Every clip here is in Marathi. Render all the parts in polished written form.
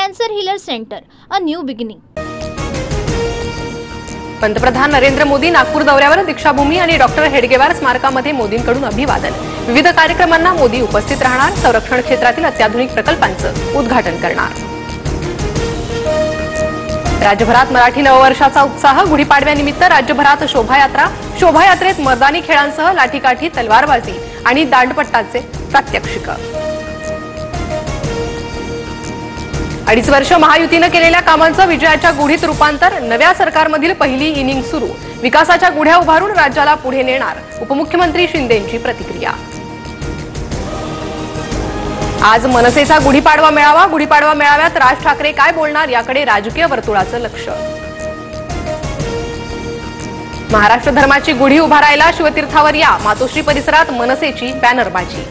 Cancer healer centre, a new beginning. पंतप्रधान नरेंद्र मोदी नागपूर दौऱ्यावर दीक्षाभूमी आणि डॉक्टर हेडगेवार स्मारकामध्ये मोदींकडून अभिवादन. विविध कार्यक्रमांना मोदी उपस्थित राहणार. संरक्षण क्षेत्रातील अत्याधुनिक प्रकल्पांचं उद्घाटन करणार. राज्यभरात मराठी नववर्षाचा उत्साह. गुढीपाडव्यानिमित्त राज्यभरात शोभायात्रा. शोभायात्रेत मैदानी खेळांसह लाठीकाठी, तलवारबाजी आणि दांडपट्टाचे प्रात्यक्षिक. 2.5 वर्ष महायुतीनं केलेल्या कामांचं विजयाच्या गुढीत रूपांतर. नव्या सरकारमधील पहिली इनिंग सुरू. विकासाच्या गुढ्या उभारून राज्याला पुढे नेणार. उपमुख्यमंत्री शिंदेंची प्रतिक्रिया. आज मनसेचा गुढीपाडवा मेळावा. गुढीपाडवा मेळाव्यात राज ठाकरे काय बोलणार याकडे राजकीय वर्तुळाचं लक्ष. महाराष्ट्र धर्माची गुढी उभारायला शिवतीर्थावर या. मातोश्री परिसरात मनसेची बॅनरबाजी.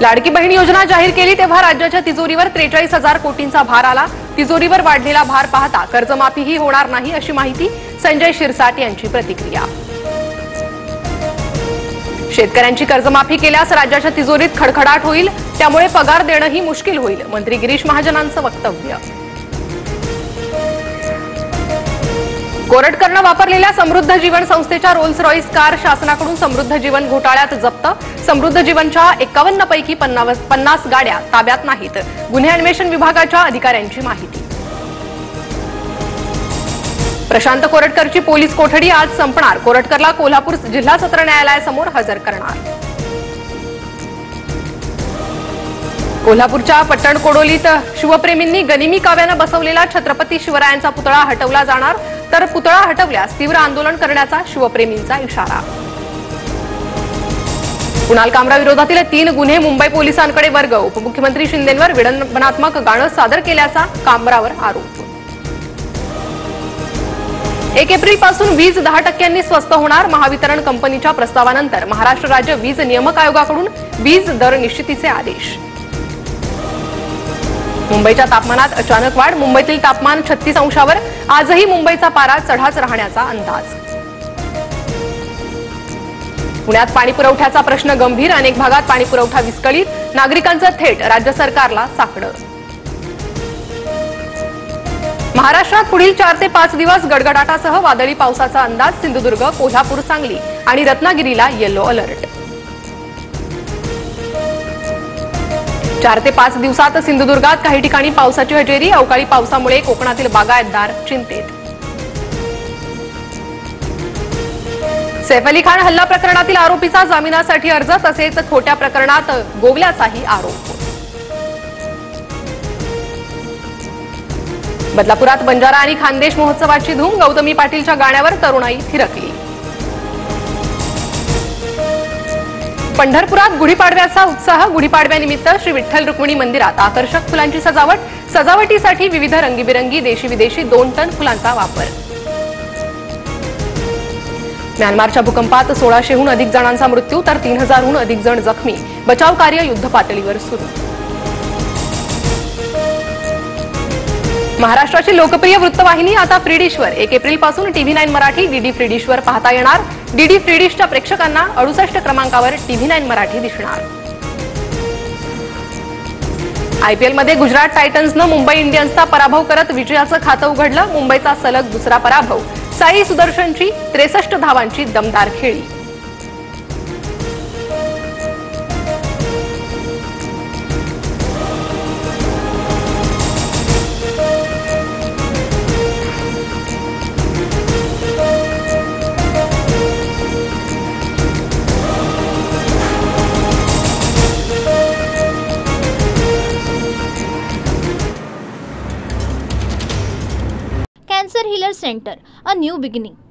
लाडकी बहीण योजना जाहीर केली तेव्हा राज्याच्या तिजोरीवर 43,000 कोटींचा भार आला. तिजोरीवर वाढलेला भार पाहता कर्जमाफीही होणार नाही अशी माहिती. संजय शिरसाट यांची प्रतिक्रिया. शेतकऱ्यांची कर्जमाफी केल्यास राज्याच्या तिजोरीत खडखडाट होईल, त्यामुळे पगार देणंही मुश्किल होईल. मंत्री गिरीश महाजनांचं वक्तव्य. कोरटकरनं वापरलेल्या समृद्ध जीवन संस्थेच्या रोल्स रॉइस कार शासनाकडून समृद्ध जीवन घोटाळ्यात जप्त. समृद्ध जीवनच्या 51 पैकी 50 गाड्या ताब्यात नाहीत. गुन्हे अन्वेषण विभागाच्या अधिकाऱ्यांची माहिती. प्रशांत कोरटकरची पोलीस कोठडी आज संपणार. कोरटकरला कोल्हापूर जिल्हा सत्र न्यायालयासमोर हजर करणार. कोल्हापूरच्या पट्टणकोडोलीत शिवप्रेमींनी गनिमी काव्यानं बसवलेला छत्रपती शिवरायांचा पुतळा हटवला जाणार. तर पुतळा हटवल्यास तीव्र आंदोलन करण्याचा शिवप्रेमींचा इशारा. कुणाल कामरा विरोधातील 3 गुन्हे मुंबई पोलिसांकडे वर्ग. उपमुख्यमंत्री शिंदेंवर विडंबनात्मक गाणं सादर केल्याचा कामरावर आरोप. 1 एप्रिलपासून वीज 10% स्वस्त होणार. महावितरण कंपनीच्या प्रस्तावानंतर महाराष्ट्र राज्य वीज नियामक आयोगाकडून वीज दर निश्चितीचे आदेश. मुंबईच्या तापमानात अचानक वाढ. मुंबईतील तापमान 36 अंशावर. आजही मुंबईचा पारा चढाच राहण्याचा अंदाज. पुण्यात पाणीपुरवठ्याचा प्रश्न गंभीर. अनेक भागात पाणीपुरवठा विस्कळीत. नागरिकांचं थेट राज्य सरकारला साकडं. महाराष्ट्रात पुढील 4 ते 5 दिवस गडगडाटासह वादळी पावसाचा अंदाज. सिंधुदुर्ग, कोल्हापूर, सांगली आणि रत्नागिरीला येलो अलर्ट. 4 ते 5 दिवसात सिंधुदुर्गात काही ठिकाणी पावसाची हजेरी. अवकाळी पावसामुळे कोकणातील बागायतदार चिंतेत. सैफ अली खान हल्ला प्रकरणातील आरोपीचा जामिनासाठी अर्ज. तसेच खोट्या प्रकरणात गोवल्याचाही आरोप. बदलापुरात बंजारा आणि खानदेश महोत्सवाची धूम. गौतमी पाटीलच्या गाण्यावर तरुणाई थिरकली. पंढरपुरात गुढीपाडव्याचा उत्साह. गुढीपाडव्यानिमित्त श्री विठ्ठल रुक्मिणी मंदिरात आकर्षक फुलांची सजावट. सजावटीसाठी विविध रंगीबिरंगी देशी विदेशी 2 टन फुलांचा वापर. म्यानमारच्या भूकंपात 1600हून अधिक जणांचा मृत्यू तर 3000हून अधिक जण जखमी. बचाव कार्य युद्धपातळीवर सुरू. महाराष्ट्राची लोकप्रिय वृत्तवाहिनी आता फ्री डिशवर. 1 एप्रिलपासून TV9 मराठी डीडी फ्री डिशवर पाहता येणार. डीडी फ्री डिशच्या प्रेक्षकांना 68 क्रमांकावर TV9 मराठी दिसणार. IPLमध्ये गुजरात टायटन्सनं मुंबई इंडियन्सचा पराभव करत विजयाचं खातं उघडलं. मुंबईचा सलग दुसरा पराभव. साई सुदर्शनची 63 धावांची दमदार खेळी. Cancer healer centre, a new beginning.